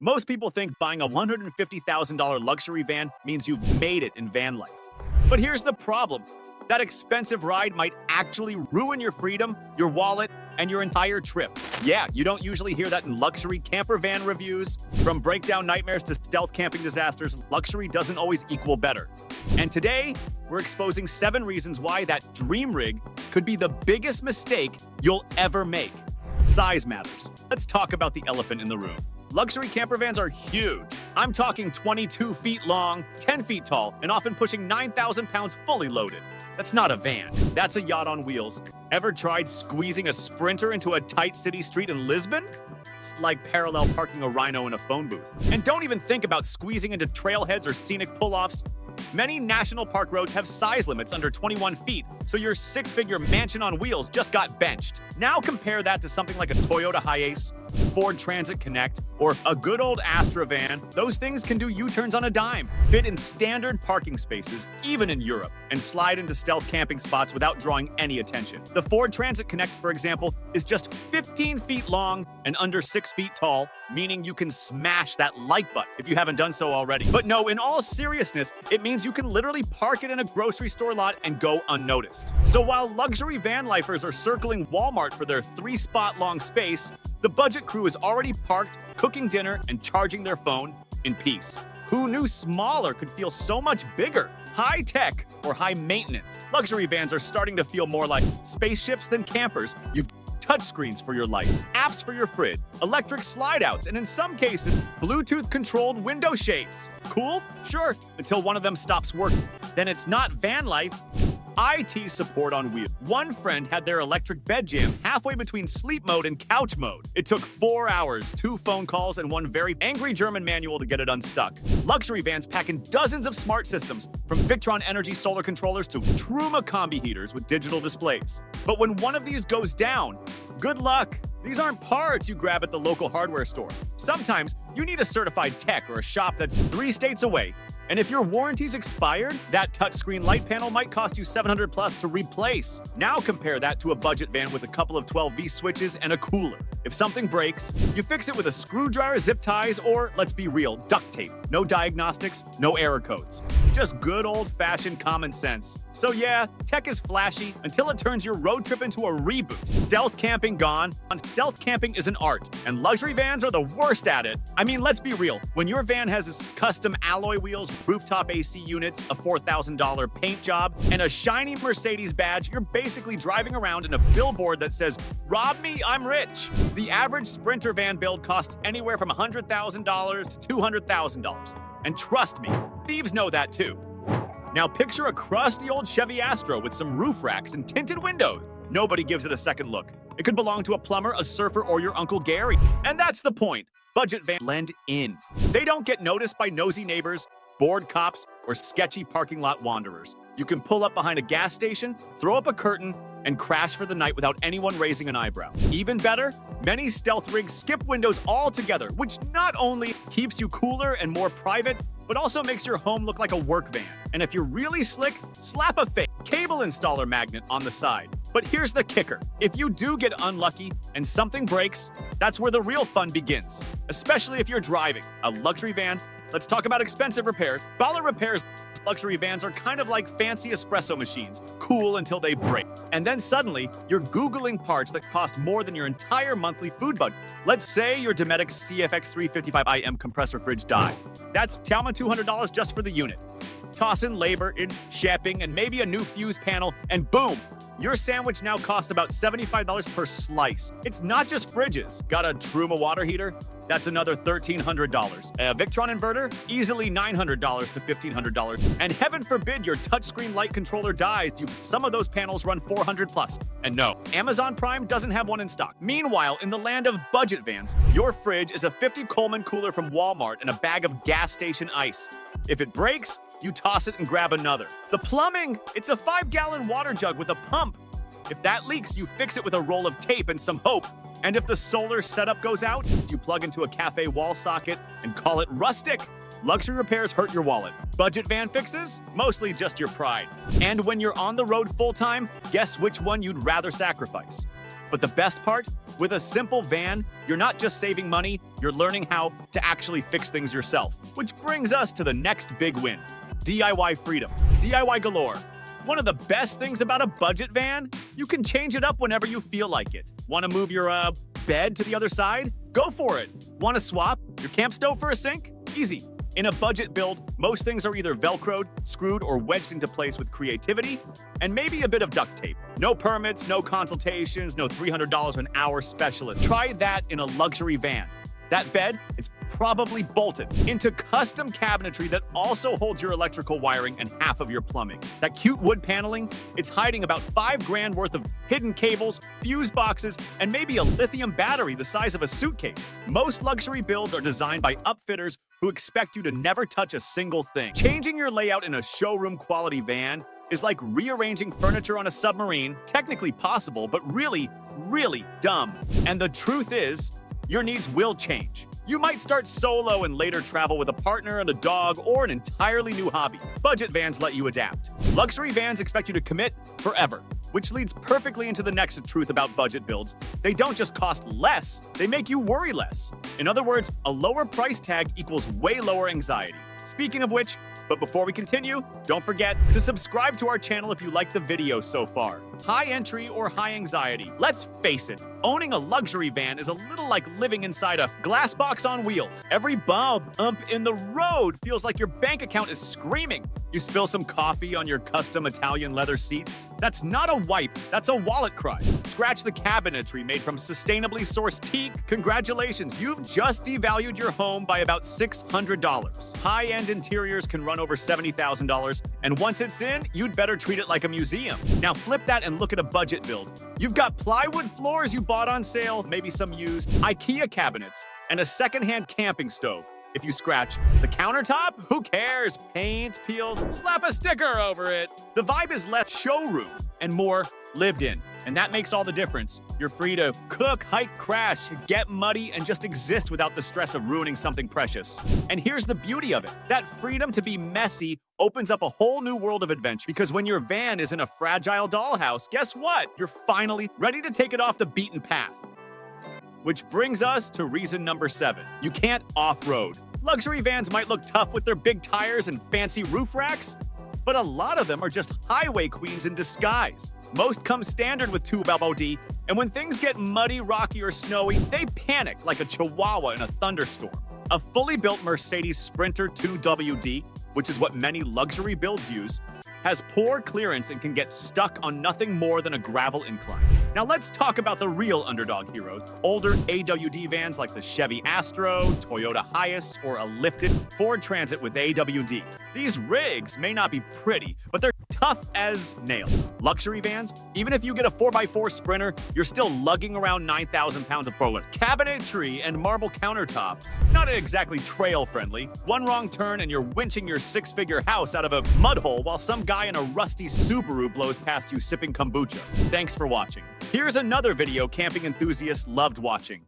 Most people think buying a $150,000 luxury van means you've made it in van life. But here's the problem. That expensive ride might actually ruin your freedom, your wallet, and your entire trip. Yeah, you don't usually hear that in luxury camper van reviews. From breakdown nightmares to stealth camping disasters, luxury doesn't always equal better. And today, we're exposing 7 reasons why that dream rig could be the biggest mistake you'll ever make. Size matters. Let's talk about the elephant in the room. Luxury camper vans are huge. I'm talking 22 feet long, 10 feet tall, and often pushing 9,000 pounds fully loaded. That's not a van. That's a yacht on wheels. Ever tried squeezing a Sprinter into a tight city street in Lisbon? It's like parallel parking a Rhino in a phone booth. And don't even think about squeezing into trailheads or scenic pull-offs. Many national park roads have size limits under 21 feet, so your 6-figure mansion on wheels just got benched. Now compare that to something like a Toyota Hiace, Ford Transit Connect, or a good old Astra van. Those things can do U-turns on a dime, fit in standard parking spaces, even in Europe, and slide into stealth camping spots without drawing any attention. The Ford Transit Connect, for example, is just 15 feet long and under 6 feet tall, meaning you can smash that like button if you haven't done so already. But no, in all seriousness, it means you can literally park it in a grocery store lot and go unnoticed. So while luxury van lifers are circling Walmart for their 3-spot long space, the budget crew is already parked, cooking dinner, and charging their phone in peace. Who knew smaller could feel so much bigger? High tech or high maintenance. Luxury vans are starting to feel more like spaceships than campers. You've touchscreens for your lights, apps for your fridge, electric slide-outs, and in some cases, Bluetooth-controlled window shades. Cool? Sure, until one of them stops working. Then it's not van life. IT support on wheels. One friend had their electric bed jammed halfway between sleep mode and couch mode. It took 4 hours, 2 phone calls, and one very angry German manual to get it unstuck. Luxury vans pack in dozens of smart systems, from Victron Energy solar controllers to Truma combi heaters with digital displays. But when one of these goes down, good luck. These aren't parts you grab at the local hardware store. Sometimes you need a certified tech or a shop that's 3 states away. And if your warranty's expired, that touchscreen light panel might cost you $700 plus to replace. Now compare that to a budget van with a couple of 12V switches and a cooler. If something breaks, you fix it with a screwdriver, zip ties, or, let's be real, duct tape. No diagnostics, no error codes. Just good old-fashioned common sense. So yeah, tech is flashy until it turns your road trip into a reboot. Stealth camping gone. Stealth camping is an art, and luxury vans are the worst at it. I mean, let's be real. When your van has its custom alloy wheels, rooftop AC units, a $4,000 paint job, and a shiny Mercedes badge, you're basically driving around in a billboard that says, "Rob me, I'm rich." The average Sprinter van build costs anywhere from $100,000 to $200,000. And trust me, thieves know that too. Now picture a crusty old Chevy Astro with some roof racks and tinted windows. Nobody gives it a second look. It could belong to a plumber, a surfer, or your Uncle Gary. And that's the point. Budget vans blend in. They don't get noticed by nosy neighbors, bored cops, or sketchy parking lot wanderers. You can pull up behind a gas station, throw up a curtain, and crash for the night without anyone raising an eyebrow. Even better, many stealth rigs skip windows altogether, which not only keeps you cooler and more private, but also makes your home look like a work van. And if you're really slick, slap a fake cable installer magnet on the side. But here's the kicker. If you do get unlucky and something breaks, that's where the real fun begins. Especially if you're driving a luxury van. Let's talk about expensive repairs. Dollar repairs. Luxury vans are kind of like fancy espresso machines, cool until they break. And then suddenly, you're Googling parts that cost more than your entire monthly food budget. Let's say your Dometic CFX 355IM compressor fridge died. That's $200 just for the unit. Toss in labor, in shipping, and maybe a new fuse panel, and boom! Your sandwich now costs about $75 per slice. It's not just fridges. Got a Truma water heater? That's another $1,300. A Victron inverter? Easily $900 to $1,500. And heaven forbid your touchscreen light controller dies. Some of those panels run $400 plus. And no, Amazon Prime doesn't have one in stock. Meanwhile, in the land of budget vans, your fridge is a 50 Coleman cooler from Walmart and a bag of gas station ice. If it breaks, you toss it and grab another. The plumbing, it's a 5-gallon water jug with a pump. If that leaks, you fix it with a roll of tape and some hope. And if the solar setup goes out, you plug into a cafe wall socket and call it rustic. Luxury repairs hurt your wallet. Budget van fixes? Mostly just your pride. And when you're on the road full-time, guess which one you'd rather sacrifice? But the best part? With a simple van, you're not just saving money, you're learning how to actually fix things yourself. Which brings us to the next big win, DIY freedom. DIY galore. One of the best things about a budget van, you can change it up whenever you feel like it. Want to move your bed to the other side? Go for it. Want to swap your camp stove for a sink? Easy. In a budget build, most things are either Velcroed, screwed, or wedged into place with creativity, and maybe a bit of duct tape. No permits, no consultations, no $300 an hour specialist. Try that in a luxury van. That bed, it's probably bolted into custom cabinetry that also holds your electrical wiring and half of your plumbing. That cute wood paneling, it's hiding about $5,000 worth of hidden cables, fuse boxes, and maybe a lithium battery the size of a suitcase. Most luxury builds are designed by upfitters who expect you to never touch a single thing. Changing your layout in a showroom quality van is like rearranging furniture on a submarine, technically possible, but really, really dumb. And the truth is, your needs will change. You might start solo and later travel with a partner and a dog or an entirely new hobby. Budget vans let you adapt. Luxury vans expect you to commit forever, which leads perfectly into the next truth about budget builds. They don't just cost less, they make you worry less. In other words, a lower price tag equals way lower anxiety. Speaking of which, but before we continue, don't forget to subscribe to our channel if you like the video so far. High entry or high anxiety? Let's face it, owning a luxury van is a little like living inside a glass box on wheels. Every bump in the road feels like your bank account is screaming. You spill some coffee on your custom Italian leather seats? That's not a wipe, that's a wallet cry. Scratch the cabinetry made from sustainably sourced teak? Congratulations, you've just devalued your home by about $600. High-end interiors can run over $70,000, and once it's in, you'd better treat it like a museum. Now flip that and look at a budget build. You've got plywood floors you bought on sale, maybe some used, IKEA cabinets, and a secondhand camping stove. If you scratch the countertop, who cares? Paint, peels, slap a sticker over it. The vibe is less showroom and more lived in, and that makes all the difference. You're free to cook, hike, crash, get muddy, and just exist without the stress of ruining something precious. And here's the beauty of it. That freedom to be messy opens up a whole new world of adventure, because when your van isn't a fragile dollhouse, guess what? You're finally ready to take it off the beaten path. Which brings us to reason number 7. You can't off-road. Luxury vans might look tough with their big tires and fancy roof racks, but a lot of them are just highway queens in disguise. Most come standard with 2WD, and when things get muddy, rocky, or snowy, they panic like a chihuahua in a thunderstorm. A fully built Mercedes Sprinter 2WD, which is what many luxury builds use, has poor clearance and can get stuck on nothing more than a gravel incline. Now let's talk about the real underdog heroes. Older AWD vans like the Chevy Astro, Toyota Hiace, or a lifted Ford Transit with AWD. These rigs may not be pretty, but they're tough as nails. Luxury vans, even if you get a 4x4 Sprinter, you're still lugging around 9,000 pounds of bollard. Cabinetry and marble countertops, not exactly trail-friendly. One wrong turn and you're winching your six-figure house out of a mud hole while some guy in a rusty Subaru blows past you sipping kombucha. Thanks for watching. Here's another video camping enthusiasts loved watching.